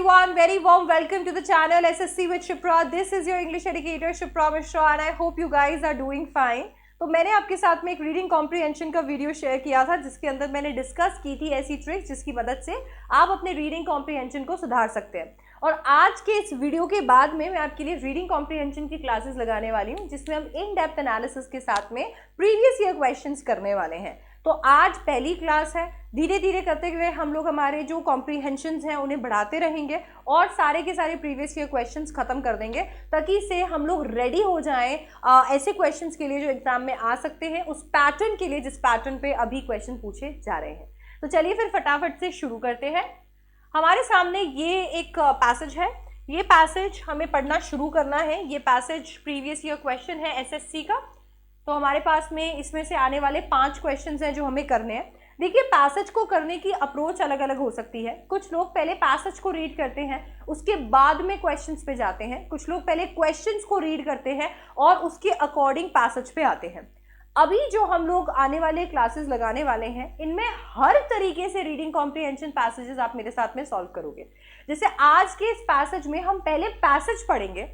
everyone, very warm welcome to the channel SSC with Shipra. This is your English educator Shipra Mishra and I hope you guys are doing fine. तो मैंने आपके साथ में एक reading comprehension का video share किया था जिसके अंदर मैंने डिस्कस की थी ऐसी ट्रिक्स जिसकी मदद से आप अपने रीडिंग कॉम्प्रीहेंशन को सुधार सकते हैं। और आज के इस वीडियो के बाद में मैं आपके लिए रीडिंग कॉम्प्रीहेंशन की क्लासेस लगाने वाली हूँ जिसमें हम इन डेप्थ एनालिसिस के साथ में प्रीवियस ईयर क्वेश्चंस करने वाले हैं। तो आज पहली क्लास है, धीरे धीरे करते हुए हम लोग हमारे जो कॉम्प्रीहेंशंस हैं उन्हें बढ़ाते रहेंगे और सारे के सारे प्रीवियस ईयर क्वेश्चंस खत्म कर देंगे ताकि इससे हम लोग रेडी हो जाएं ऐसे क्वेश्चंस के लिए जो एग्जाम में आ सकते हैं, उस पैटर्न के लिए जिस पैटर्न पे अभी क्वेश्चन पूछे जा रहे हैं। तो चलिए फिर फटाफट से शुरू करते हैं। हमारे सामने ये एक पैसेज है, ये पैसेज हमें पढ़ना शुरू करना है। ये पैसेज प्रीवियस ईयर क्वेश्चन है एसएससी का। तो हमारे पास में इसमें से आने वाले 5 क्वेश्चंस हैं जो हमें करने हैं। देखिए, पैसेज को करने की अप्रोच अलग अलग हो सकती है। कुछ लोग पहले पैसेज को रीड करते हैं, उसके बाद में क्वेश्चंस पे जाते हैं। कुछ लोग पहले क्वेश्चंस को रीड करते हैं और उसके अकॉर्डिंग पैसेज पे आते हैं। अभी जो हम लोग आने वाले क्लासेस लगाने वाले हैं इनमें हर तरीके से रीडिंग कॉम्प्रीहेंशन पैसेजेस आप मेरे साथ में सॉल्व करोगे। जैसे आज के इस पैसेज में हम पहले पैसेज पढ़ेंगे,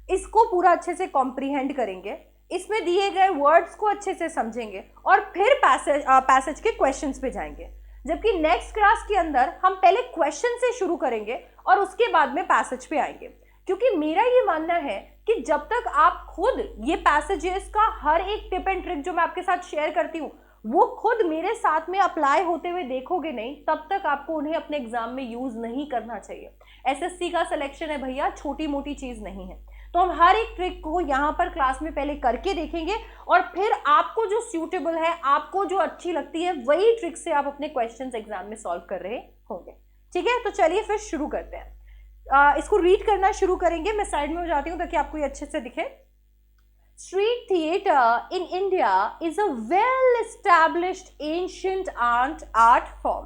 इसको पूरा अच्छे से कॉम्प्रीहेंड करेंगे, इसमें दिए गए वर्ड्स को अच्छे से समझेंगे और फिर पैसेज के क्वेश्चंस पे जाएंगे। जबकि नेक्स्ट क्लास के अंदर हम पहले क्वेश्चन से शुरू करेंगे और उसके बाद में पैसेज पे आएंगे। क्योंकि मेरा ये मानना है कि जब तक आप खुद ये पैसेजेस का हर एक टिप एंड ट्रिक जो मैं आपके साथ शेयर करती हूँ वो खुद मेरे साथ में अप्लाई होते हुए देखोगे नहीं, तब तक आपको उन्हें अपने एग्जाम में यूज नहीं करना चाहिए। एसएससी का सिलेक्शन है भैया, छोटी मोटी चीज नहीं है। तो हम हर एक ट्रिक को यहाँ पर क्लास में पहले करके देखेंगे और फिर आपको जो सूटेबल है, आपको जो अच्छी लगती है, वही ट्रिक से आप अपने क्वेश्चंस एग्जाम में सॉल्व कर रहे होंगे। ठीक है, तो चलिए फिर शुरू करते हैं। इसको रीड करना शुरू करेंगे। मैं साइड में हो जाती हूँ ताकि आपको ये अच्छे से दिखे। Street theatre in India is a well-established ancient art form.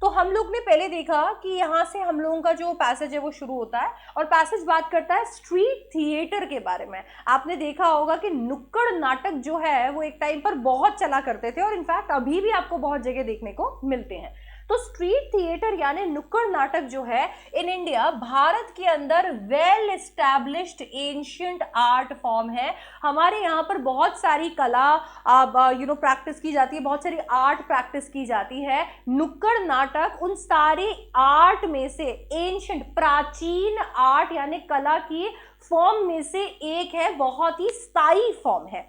तो हम लोग ने पहले देखा कि यहाँ से हम लोगों का जो पैसेज है वो शुरू होता है और पैसेज बात करता है स्ट्रीट थिएटर के बारे में। आपने देखा होगा कि नुक्कड़ नाटक जो है वो एक टाइम पर बहुत चला करते थे और इनफैक्ट अभी भी आपको बहुत जगह देखने को मिलते हैं। तो स्ट्रीट थिएटर यानी नुक्कड़ नाटक जो है इन इंडिया, भारत के अंदर well established ancient art form है। हमारे यहाँ पर बहुत सारी कला प्रैक्टिस की जाती है, बहुत सारी आर्ट प्रैक्टिस की जाती है। नुक्कड़ नाटक उन सारे आर्ट में से, एंशिएंट प्राचीन आर्ट यानी कला की फॉर्म में से एक है, बहुत ही स्थायी फॉर्म है।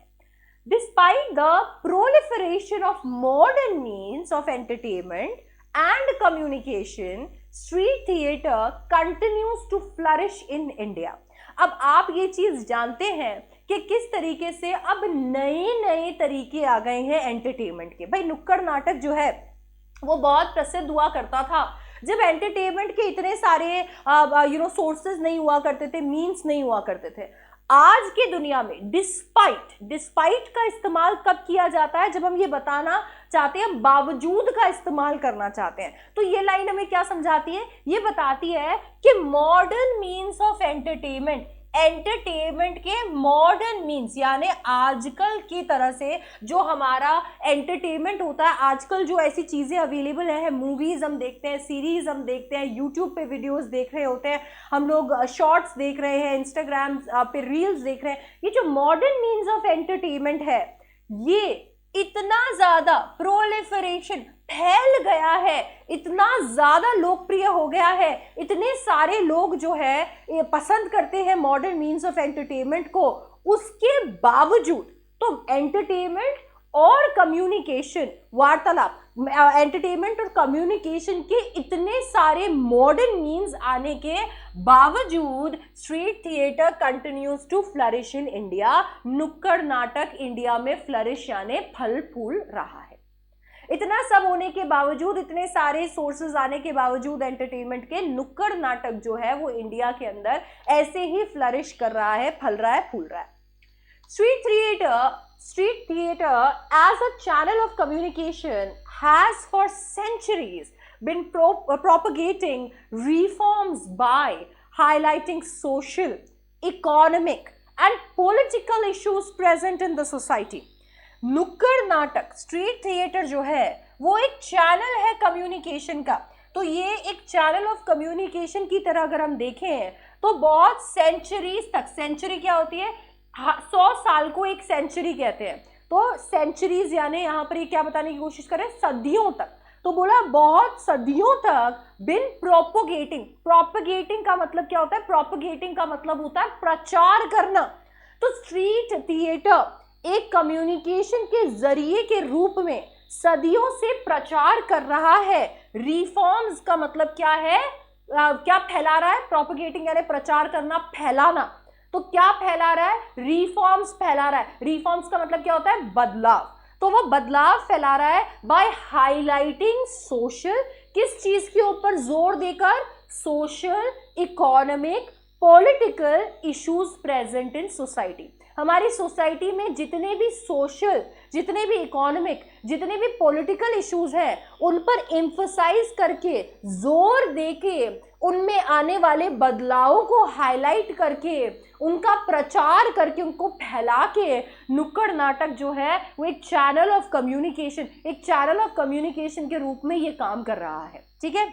Despite the proliferation of modern means of entertainment and communication, street theatre continues to flourish in India. अब आप ये चीज जानते हैं कि किस तरीके से अब नए नए तरीके आ गए हैं एंटरटेनमेंट के। भाई, नुक्कड़ नाटक जो है वो बहुत प्रसिद्ध हुआ करता था जब एंटरटेनमेंट के इतने सारे सोर्सेज नहीं हुआ करते थे, मीन्स नहीं हुआ करते थे। आज की दुनिया में डिस्पाइट का इस्तेमाल कब किया जाता है? जब हम ये बताना चाहते हैं, बावजूद का इस्तेमाल करना चाहते हैं। तो ये लाइन हमें क्या समझाती है? ये बताती है कि मॉडर्न मीन्स ऑफ एंटरटेनमेंट के मॉडर्न मीन्स यानी आजकल की तरह से जो हमारा एंटरटेनमेंट होता है, आजकल जो ऐसी चीजें अवेलेबल है, मूवीज हम देखते हैं, सीरीज हम देखते हैं, यूट्यूब पे वीडियोस देख रहे होते हैं, हम लोग शॉर्ट्स देख रहे हैं, इंस्टाग्राम पे रील्स देख रहे हैं। ये जो मॉडर्न मीन्स ऑफ एंटरटेनमेंट है ये इतना ज्यादा प्रोलिफरेशन फैल गया है, इतना ज्यादा लोकप्रिय हो गया है, इतने सारे लोग जो है ये पसंद करते हैं मॉडर्न मीन्स ऑफ एंटरटेनमेंट को। उसके बावजूद तो एंटरटेनमेंट और कम्युनिकेशन, वार्तालाप, एंटरटेनमेंट और कम्युनिकेशन के इतने सारे मॉडर्न मीन्स आने के बावजूद street theatre continues to flourish in India. नुक्कड़ नाटक इंडिया में फ्लरिश यानी फल फूल रहा है। इतना सब होने के बावजूद, इतने सारे सोर्सेज आने के बावजूद एंटरटेनमेंट के, नुक्कड़ नाटक जो है वो इंडिया के अंदर ऐसे ही फ्लरिश कर रहा है, फल रहा है, फूल रहा है। Street theatre as a channel of communication has for centuries been propagating reforms by highlighting social, economic and political issues present in the society. नुक्कड़ नाटक, स्ट्रीट थिएटर जो है वो एक चैनल है कम्युनिकेशन का, तो ये एक चैनल ऑफ कम्युनिकेशन की तरह अगर हम देखें तो बहुत सेंचुरीज तक, सेंचुरी क्या होती है, 100 साल को एक सेंचुरी कहते हैं, तो सेंचुरीज यानी यहाँ पर ये क्या बताने की कोशिश करें, सदियों तक। तो बोला बहुत सदियों तक बिन प्रोपोगेटिंग, प्रोपोगेटिंग का मतलब क्या होता है, प्रोपोगेटिंग का मतलब होता है प्रचार करना। तो स्ट्रीट थिएटर एक कम्युनिकेशन के जरिए के रूप में सदियों से प्रचार कर रहा है। रिफॉर्म्स का मतलब क्या है, क्या फैला रहा है, प्रोपोगेटिंग यानी प्रचार करना, फैलाना। तो क्या फैला रहा है, रिफॉर्म्स फैला रहा है। रिफॉर्म्स का मतलब क्या होता है, बदलाव। तो वो बदलाव फैला रहा है बाय हाईलाइटिंग सोशल, किस चीज के ऊपर जोर देकर, social, economic, political issues present in society. हमारी सोसाइटी में जितने भी सोशल, जितने भी इकोनॉमिक, जितने भी पॉलिटिकल इश्यूज हैं उन पर एम्फसाइज करके, जोर देके, उनमें आने वाले बदलावों को हाईलाइट करके, उनका प्रचार करके, उनको फैला के नुक्कड़ नाटक जो है वो एक चैनल ऑफ कम्युनिकेशन, एक चैनल ऑफ कम्युनिकेशन के रूप में ये काम कर रहा है। ठीक है,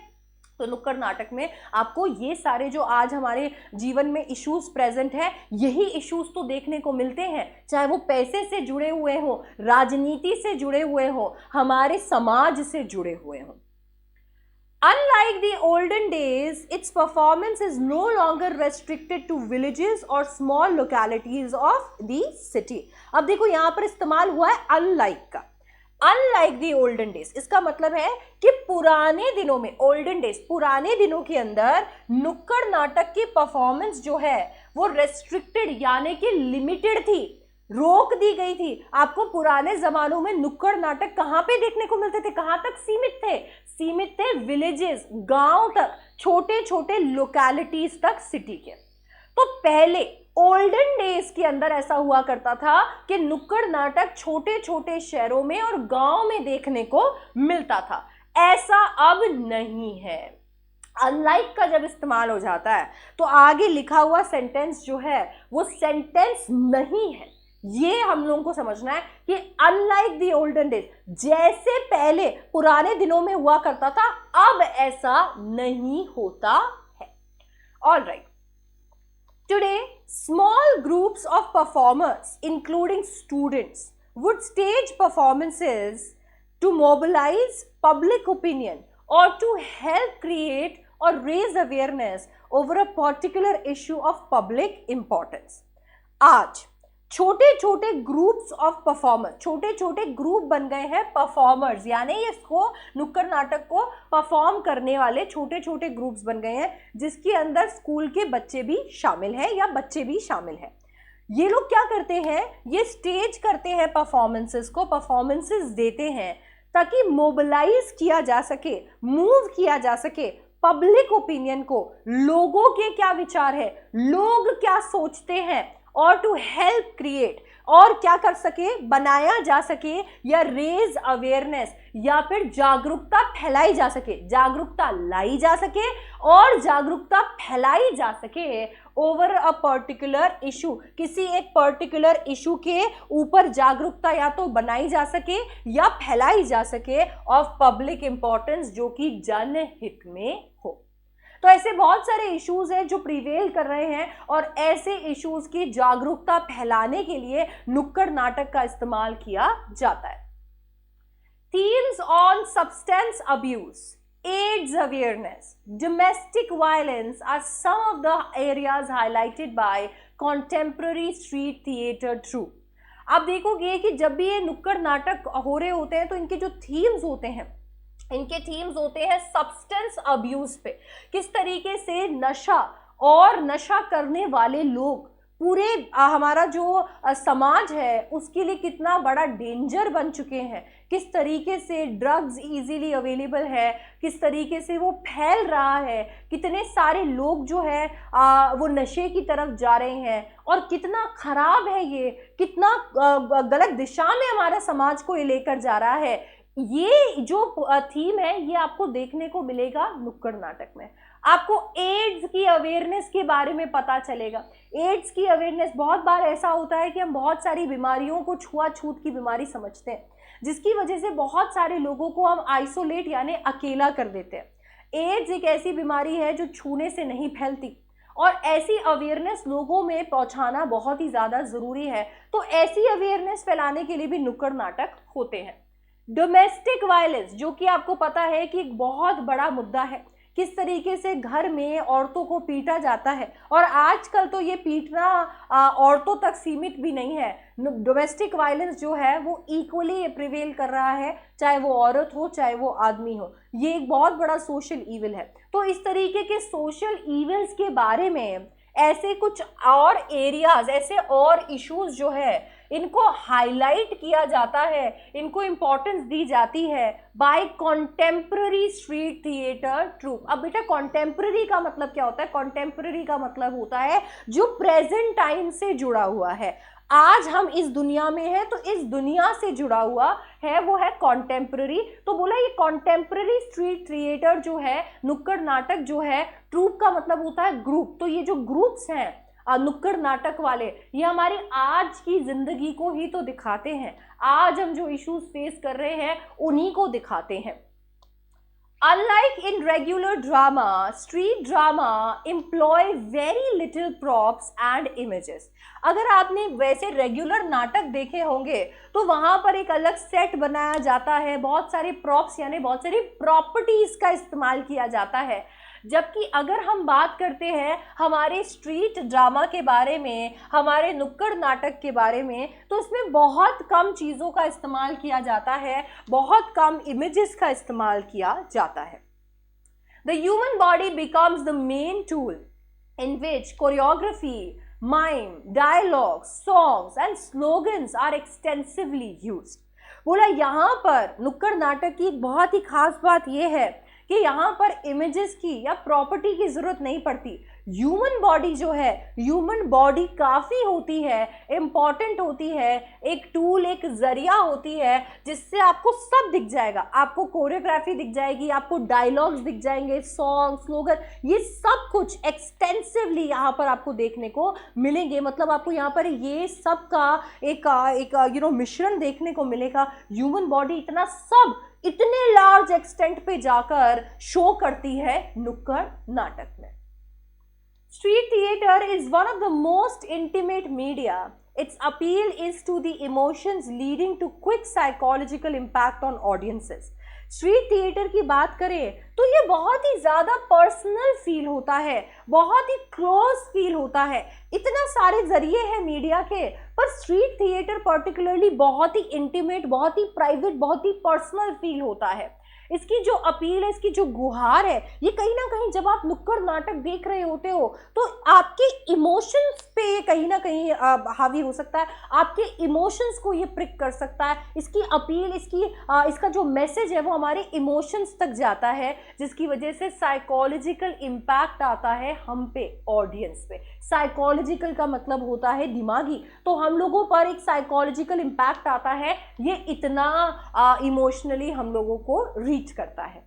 तो नुक्कड़ नाटक में आपको ये सारे जो आज हमारे जीवन में इश्यूज प्रेजेंट है, यही इश्यूज तो देखने को मिलते हैं, चाहे वो पैसे से जुड़े हुए हो, राजनीति से जुड़े हुए हो, हमारे समाज से जुड़े हुए हो। Unlike the olden days, its performance is no longer restricted to villages or small localities of the city. अब देखो यहाँ पर इस्तेमाल हुआ है unlike का, अनलाइक दी ओल्डन डेज। इसका मतलब है कि पुराने दिनों में, ओल्डन डेज पुराने दिनों के अंदर नुक्कड़ नाटक की परफॉर्मेंस जो है वो रेस्ट्रिक्टेड यानी कि लिमिटेड थी, रोक दी गई थी। आपको पुराने जमानों में नुक्कड़ नाटक कहाँ पे देखने को मिलते थे, कहाँ तक सीमित थे, सीमित थे विलेजेस, गांव तक, छोटे छोटे लोकेलिटीज तक, सिटी के। तो पहले ओल्डन डेज के अंदर ऐसा हुआ करता था कि नुक्कड़ नाटक छोटे छोटे शहरों में और गांव में देखने को मिलता था। ऐसा अब नहीं है। अनलाइक का जब इस्तेमाल हो जाता है तो आगे लिखा हुआ सेंटेंस जो है वो सेंटेंस नहीं है। ये हम लोगों को समझना है कि अनलाइक द ओल्डन डेज, जैसे पहले पुराने दिनों में हुआ करता था, अब ऐसा नहीं होता है। Alright, today small groups of performers including students would stage performances to mobilize public opinion or to help create or raise awareness over a particular issue of public importance. आज छोटे छोटे ग्रुप्स ऑफ परफॉर्मर, छोटे छोटे group बन गए हैं performers, यानी इसको नुक्कड़ नाटक को परफॉर्म करने वाले छोटे छोटे ग्रुप्स बन गए हैं, जिसके अंदर स्कूल के बच्चे भी शामिल हैं या बच्चे भी शामिल हैं। ये लोग क्या करते हैं, ये स्टेज करते हैं परफॉर्मेंसेस को, परफॉर्मेंसेस देते हैं ताकि मोबिलाइज किया जा सके, मूव किया जा सके पब्लिक ओपिनियन को, लोगों के क्या विचार है, लोग क्या सोचते हैं, और टू हेल्प क्रिएट, और क्या कर सके, बनाया जा सके, या रेज अवेयरनेस, या फिर जागरूकता फैलाई जा सके, जागरूकता लाई जा सके और जागरूकता फैलाई जा सके ओवर अ पर्टिकुलर इशू, किसी एक पर्टिकुलर इशू के ऊपर जागरूकता या तो बनाई जा सके या फैलाई जा सके ऑफ पब्लिक इंपॉर्टेंस, जो कि जनहित में हो। तो ऐसे बहुत सारे इश्यूज हैं जो प्रिवेल कर रहे हैं और ऐसे इश्यूज की जागरूकता फैलाने के लिए नुक्कड़ नाटक का इस्तेमाल किया जाता है। Themes on substance abuse, AIDS awareness, domestic violence are some of the areas highlighted by contemporary street theater troupe. आप देखोगे कि जब भी ये नुक्कड़ नाटक हो रहे होते हैं तो इनके जो थीम्स होते हैं, इनके थीम्स होते हैं सब्सटेंस अब्यूज पे, किस तरीके से नशा और नशा करने वाले लोग पूरे हमारा जो समाज है उसके लिए कितना बड़ा डेंजर बन चुके हैं, किस तरीके से ड्रग्स इजीली अवेलेबल है, किस तरीके से वो फैल रहा है, कितने सारे लोग जो है वो नशे की तरफ जा रहे हैं और कितना खराब है ये, कितना गलत दिशा में हमारा समाज को ये लेकर जा रहा है। ये जो थीम है ये आपको देखने को मिलेगा नुक्कड़ नाटक में। आपको एड्स की अवेयरनेस के बारे में पता चलेगा। एड्स की अवेयरनेस, बहुत बार ऐसा होता है कि हम बहुत सारी बीमारियों को छुआछूत की बीमारी समझते हैं, जिसकी वजह से बहुत सारे लोगों को हम आइसोलेट यानी अकेला कर देते हैं। एड्स एक ऐसी बीमारी है जो छूने से नहीं फैलती और ऐसी अवेयरनेस लोगों में पहुंचाना बहुत ही ज़्यादा ज़रूरी है। तो ऐसी अवेयरनेस फैलाने के लिए भी नुक्कड़ नाटक होते हैं। डोमेस्टिक वायलेंस, जो कि आपको पता है कि एक बहुत बड़ा मुद्दा है, किस तरीके से घर में औरतों को पीटा जाता है और आजकल तो ये पीटना औरतों तक सीमित भी नहीं है। डोमेस्टिक वायलेंस जो है वो इक्वली प्रिवेल कर रहा है, चाहे वो औरत हो चाहे वो आदमी हो। ये एक बहुत बड़ा सोशल ईविल है। तो इस तरीके के सोशल ईविल्स के बारे में ऐसे कुछ और एरियाज, ऐसे और इश्यूज जो है, इनको हाईलाइट किया जाता है, इनको इम्पोर्टेंस दी जाती है by contemporary street theatre troupe. अब बेटा कॉन्टेम्प्ररी का मतलब क्या होता है? कॉन्टेम्प्ररी का मतलब होता है जो प्रेजेंट टाइम से जुड़ा हुआ है। आज हम इस दुनिया में हैं तो इस दुनिया से जुड़ा हुआ है, वो है कॉन्टेम्प्ररी। तो बोला ये कॉन्टेम्प्ररी स्ट्रीट थिएटर जो है, नुक्कड़ नाटक जो है, ट्रूप का मतलब होता है ग्रुप। तो ये जो ग्रुप्स हैं नुक्कड़ नाटक वाले, ये हमारी आज की जिंदगी को ही तो दिखाते हैं। आज हम जो इश्यूज फेस कर रहे हैं उन्हीं को दिखाते हैं। Unlike in regular drama, street drama employ very little props and images. अगर आपने वैसे रेगुलर नाटक देखे होंगे तो वहां पर एक अलग सेट बनाया जाता है, बहुत सारे प्रॉप्स यानी बहुत सारी प्रॉपर्टीज का इस्तेमाल किया जाता है। जबकि अगर हम बात करते हैं हमारे स्ट्रीट ड्रामा के बारे में, हमारे नुक्कड़ नाटक के बारे में, तो उसमें बहुत कम चीज़ों का इस्तेमाल किया जाता है, बहुत कम इमेजेस का इस्तेमाल किया जाता है। The human body becomes the main tool in which choreography, mime, dialogues, songs and slogans are extensively used. बोला यहाँ पर नुक्कड़ नाटक की एक बहुत ही खास बात यह है कि यहाँ पर इमेजेस की या प्रॉपर्टी की जरूरत नहीं पड़ती। ह्यूमन बॉडी जो है, ह्यूमन बॉडी काफ़ी होती है, इम्पॉर्टेंट होती है, एक टूल, एक जरिया होती है जिससे आपको सब दिख जाएगा। आपको कोरियोग्राफी दिख जाएगी, आपको डायलॉग्स दिख जाएंगे, सॉन्ग, स्लोगन, ये सब कुछ एक्सटेंसिवली यहाँ पर आपको देखने को मिलेंगे। मतलब आपको यहाँ पर ये सब का एक मिश्रण देखने को मिलेगा। ह्यूमन बॉडी इतना सब इतने लार्ज एक्सटेंट पे जाकर शो करती है नुक्कड़ नाटक में। Street theater is one of the most intimate media. Its appeal is to the emotions leading to quick psychological impact on audiences. Street theatre की बात करें तो ये बहुत ही ज़्यादा पर्सनल फील होता है, बहुत ही क्लोज फील होता है। इतना सारे जरिए हैं मीडिया के, पर स्ट्रीट थिएटर पर्टिकुलरली बहुत ही इंटीमेट, बहुत ही प्राइवेट, बहुत ही पर्सनल फील होता है। इसकी जो अपील है, इसकी जो गुहार है, ये कहीं ना कहीं जब आप नुक्कड़ नाटक देख रहे होते हो तो आपके इमोशंस पे ये कहीं ना कहीं हावी हो सकता है, आपके इमोशंस को ये प्रिक कर सकता है। इसकी अपील, इसका जो मैसेज है वो हमारे इमोशंस तक जाता है, जिसकी वजह से साइकोलॉजिकल इम्पैक्ट आता है हम पे, ऑडियंस पे। साइकोलॉजिकल का मतलब होता है दिमागी, तो हम लोगों पर एक साइकोलॉजिकल इम्पैक्ट आता है, ये इतना इमोशनली हम लोगों को रीच करता है।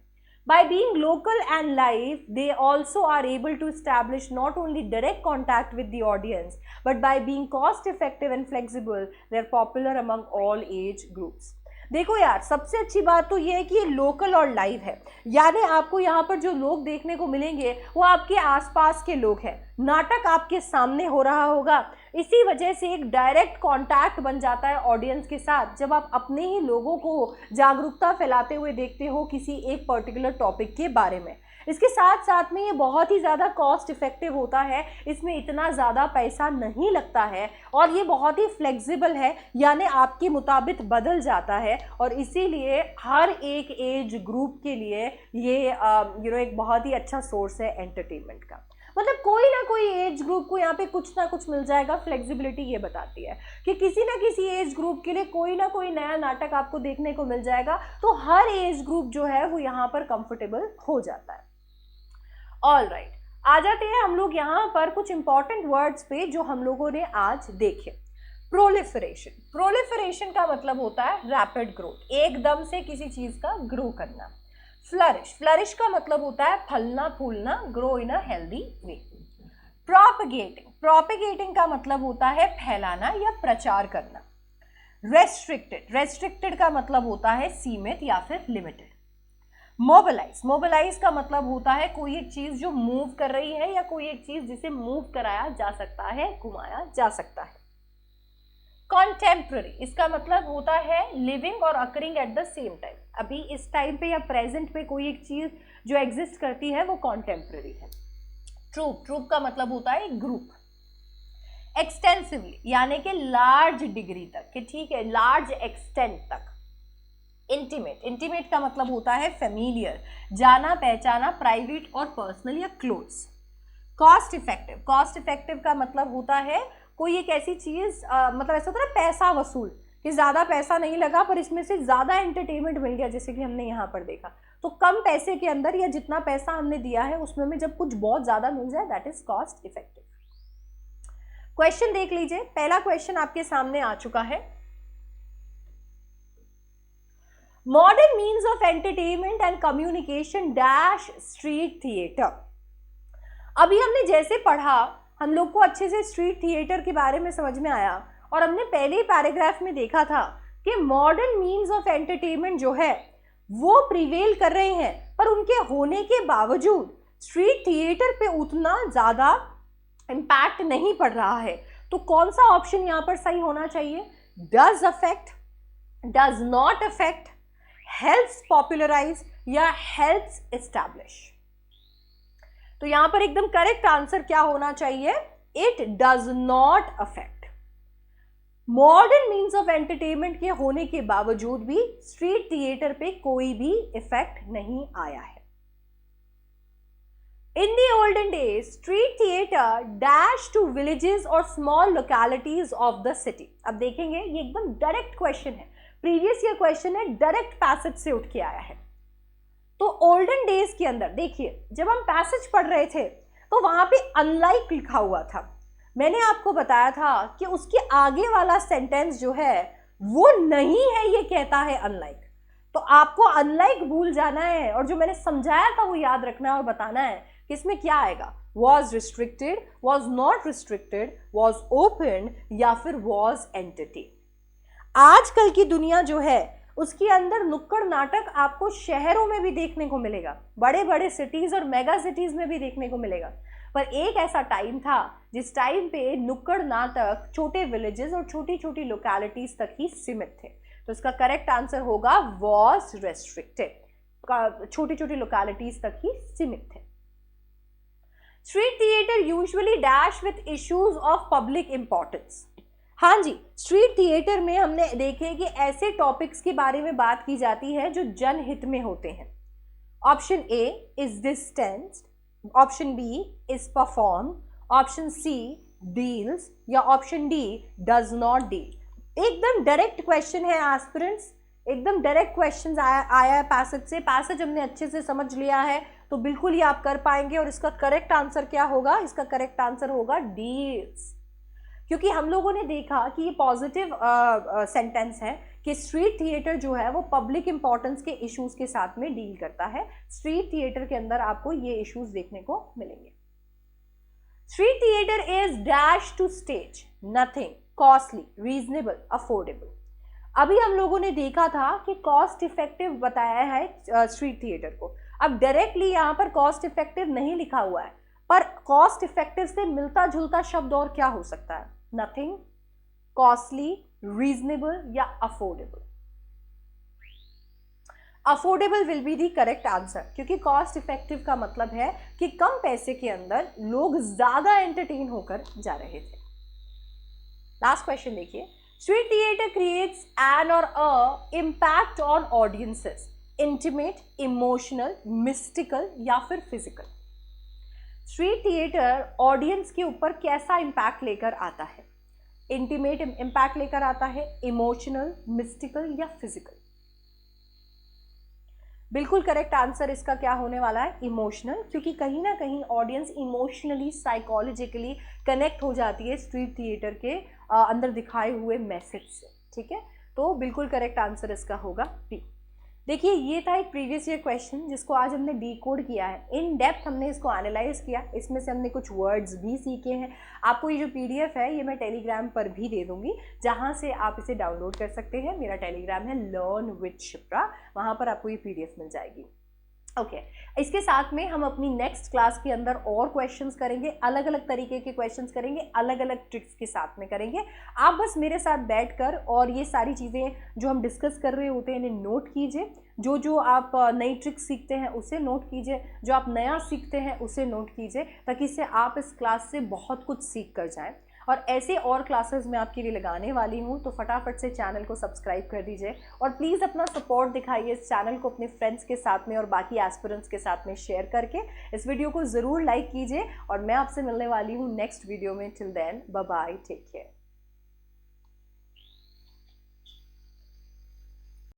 By being local and live, they also are able to establish not only direct contact with the audience, but by being cost effective and flexible, they are popular among all age groups. देखो यार, सबसे अच्छी बात तो ये है कि ये लोकल और लाइव है, यानी आपको यहाँ पर जो लोग देखने को मिलेंगे वो आपके आसपास के लोग हैं। नाटक आपके सामने हो रहा होगा, इसी वजह से एक डायरेक्ट कांटेक्ट बन जाता है ऑडियंस के साथ जब आप अपने ही लोगों को जागरूकता फैलाते हुए देखते हो किसी एक पर्टिकुलर टॉपिक के बारे में। इसके साथ साथ में ये बहुत ही ज़्यादा कॉस्ट इफेक्टिव होता है, इसमें इतना ज़्यादा पैसा नहीं लगता है और ये बहुत ही फ्लेक्सिबल है, यानी आपके मुताबिक बदल जाता है और इसीलिए हर एक एज ग्रुप के लिए ये एक बहुत ही अच्छा सोर्स है एंटरटेनमेंट का। मतलब कोई ना कोई एज ग्रुप को यहाँ पे कुछ ना कुछ मिल जाएगा। फ्लेक्सिबिलिटी ये बताती है कि किसी ना किसी एज ग्रुप के लिए कोई ना कोई नया नाटक आपको देखने को मिल जाएगा, तो हर एज ग्रुप जो है वो यहाँ पर कंफर्टेबल हो जाता है। ऑल राइट, आ जाते हैं हम लोग यहाँ पर कुछ इंपॉर्टेंट वर्ड्स पे जो हम लोगों ने आज देखे। प्रोलिफरेशन, प्रोलिफरेशन का मतलब होता है रैपिड ग्रोथ, एकदम से किसी चीज का ग्रो करना। फ्लरिश, फ्लरिश का मतलब होता है फलना फूलना, grow in a healthy way. Propagating, propagating का मतलब होता है फैलाना या प्रचार करना। रेस्ट्रिक्टेड, रेस्ट्रिक्टेड का मतलब होता है सीमित या फिर लिमिटेड। मोबिलाइज, मोबिलाइज का मतलब होता है कोई एक चीज जो मूव कर रही है या कोई एक चीज जिसे मूव कराया जा सकता है, घुमाया जा सकता है। कॉन्टेम्प्ररी, इसका मतलब होता है लिविंग और occurring at the same time, अभी इस टाइम पे या प्रेजेंट पे कोई एक चीज जो एग्जिस्ट करती है वो कॉन्टेम्प्ररी है। ट्रूप, ट्रूप का मतलब होता है ग्रुप। एक्सटेंसिवली यानी कि लार्ज डिग्री तक, कि ठीक है लार्ज एक्सटेंट तक। इंटीमेट, इंटीमेट का मतलब होता है फेमिलियर, जाना पहचाना, प्राइवेट और पर्सनल या close. Cost effective, cost effective का मतलब होता है कोई एक ऐसी चीज मतलब ऐसा होता है पैसा वसूल, कि ज्यादा पैसा नहीं लगा पर इसमें से ज्यादा एंटरटेनमेंट मिल गया, जैसे कि हमने यहाँ पर देखा। तो कम पैसे के अंदर या जितना पैसा हमने दिया है उसमें में जब कुछ बहुत ज्यादा मिल जाए, that is cost effective. Question देख लीजिए, पहला क्वेश्चन आपके सामने आ चुका है। Modern means of entertainment and communication dash street theatre. अभी हमने जैसे पढ़ा, हम लोग को अच्छे से स्ट्रीट थिएटर के बारे में समझ में आया, और हमने पहले ही पैराग्राफ में देखा था कि मॉडर्न मीन्स ऑफ एंटरटेनमेंट जो है वो प्रिवेल कर रहे हैं, पर उनके होने के बावजूद स्ट्रीट थिएटर पे उतना ज्यादा इम्पैक्ट नहीं पड़ रहा है। तो कौन सा ऑप्शन यहां पर सही होना चाहिए? Does affect, does not affect, helps popularise या हेल्प्स एस्टैब्लिश। तो यहां पर एकदम करेक्ट आंसर क्या होना चाहिए? It does not affect. Modern means of entertainment के होने के बावजूद भी स्ट्रीट थिएटर पे कोई भी इफेक्ट नहीं आया है। In the olden days, street theater dash to villages or small localities of the city. अब देखेंगे ये एकदम डायरेक्ट क्वेश्चन है, प्रीवियस ईयर क्वेश्चन है, डायरेक्ट पैसेज से उठ के आया है। तो ओल्डन डेज के अंदर देखिए, जब हम पैसेज पढ़ रहे थे तो वहां पे अनलाइक लिखा हुआ था। मैंने आपको बताया था कि उसके आगे वाला सेंटेंस जो है वो नहीं है, ये कहता है अनलाइक। तो आपको अनलाइक भूल जाना है, और जो मैंने समझाया था वो याद रखना है और बताना है कि इसमें क्या आएगा। Was restricted, was not restricted, was open या फिर वॉज एंटरटेन। आजकल की दुनिया जो है उसके अंदर नुक्कड़ नाटक आपको शहरों में भी देखने को मिलेगा, बड़े बड़े सिटीज और मेगा सिटीज में भी देखने को मिलेगा। पर एक ऐसा टाइम था जिस टाइम पे नुक्कड़ नाटक छोटे विलेजेस और छोटी छोटी लोकेलिटीज तक ही सीमित थे। तो इसका करेक्ट आंसर होगा वॉज रेस्ट्रिक्टेड, छोटी छोटी लोकेलिटीज तक ही सीमित थे। Street theatre usually dash with issues of public importance. हाँ जी, स्ट्रीट थिएटर में हमने देखे कि ऐसे टॉपिक्स के बारे में बात की जाती है जो जनहित में होते हैं। Option A is distanced, option B is perform, option C deals या option D does not deal. एकदम डायरेक्ट क्वेश्चन है एस्पिरेंट्स, एकदम डायरेक्ट क्वेश्चन आया है पैसेज से। पैसेज हमने अच्छे से समझ लिया है तो बिल्कुल ही आप कर पाएंगे। और इसका करेक्ट आंसर क्या होगा? इसका करेक्ट आंसर होगा डील्स, क्योंकि हम लोगों ने देखा कि ये पॉजिटिव सेंटेंस है कि स्ट्रीट थिएटर जो है वो पब्लिक इंपॉर्टेंस के इश्यूज के साथ में डील करता है। स्ट्रीट थिएटर के अंदर आपको ये इश्यूज देखने को मिलेंगे। Street theatre is dash to stage nothing, costly, reasonable, affordable. अभी हम लोगों ने देखा था कि कॉस्ट इफेक्टिव बताया है स्ट्रीट थिएटर को। अब डायरेक्टली यहाँ पर कॉस्ट इफेक्टिव नहीं लिखा हुआ है, पर कॉस्ट इफेक्टिव से मिलता जुलता शब्द और क्या हो सकता है? नथिंग, कॉस्टली, रीजनेबल या affordable. Affordable will be the correct answer, क्योंकि कॉस्ट इफेक्टिव का मतलब है कि कम पैसे के अंदर लोग ज्यादा एंटरटेन होकर जा रहे थे। लास्ट क्वेश्चन देखिए, स्ट्रीट थिएटर क्रिएट्स एन और a impact on audiences, intimate, emotional, mystical या फिर फिजिकल। स्ट्रीट थिएटर ऑडियंस के ऊपर कैसा इम्पैक्ट लेकर आता है? इंटीमेट इम्पैक्ट लेकर आता है, इमोशनल, मिस्टिकल या फिजिकल? बिल्कुल करेक्ट आंसर इसका क्या होने वाला है? इमोशनल, क्योंकि कहीं ना कहीं ऑडियंस इमोशनली, साइकोलॉजिकली कनेक्ट हो जाती है स्ट्रीट थिएटर के अंदर दिखाए हुए मैसेज से। ठीक है, तो बिल्कुल करेक्ट आंसर इसका होगा बी। देखिए, ये था एक प्रीवियस ईयर क्वेश्चन जिसको आज हमने डीकोड किया है, इन डेप्थ हमने इसको एनालाइज किया, इसमें से हमने कुछ वर्ड्स भी सीखे हैं। आपको ये जो पीडीएफ है ये मैं टेलीग्राम पर भी दे दूंगी, जहां से आप इसे डाउनलोड कर सकते हैं। मेरा टेलीग्राम है लर्न विद शिप्रा, वहां पर आपको ये पीडीएफ मिल जाएगी। ओके इसके साथ में हम अपनी नेक्स्ट क्लास के अंदर और क्वेश्चंस करेंगे, अलग अलग तरीके के क्वेश्चंस करेंगे, अलग अलग ट्रिक्स के साथ में करेंगे। आप बस मेरे साथ बैठकर और ये सारी चीज़ें जो हम डिस्कस कर रहे होते हैं इन्हें नोट कीजिए। जो जो आप नई ट्रिक्स सीखते हैं उसे नोट कीजिए, जो आप नया सीखते हैं उसे नोट कीजिए, ताकि इससे आप इस क्लास से बहुत कुछ सीख कर जाएँ। और ऐसे और क्लासेस मैं आपके लिए लगाने वाली हूँ, तो फटाफट से चैनल को सब्सक्राइब कर दीजिए और प्लीज़ अपना सपोर्ट दिखाइए इस चैनल को अपने फ्रेंड्स के साथ में और बाकी एस्पिरेंट्स के साथ में शेयर करके। इस वीडियो को ज़रूर लाइक कीजिए और मैं आपसे मिलने वाली हूँ नेक्स्ट वीडियो में। Till then bye bye, take care.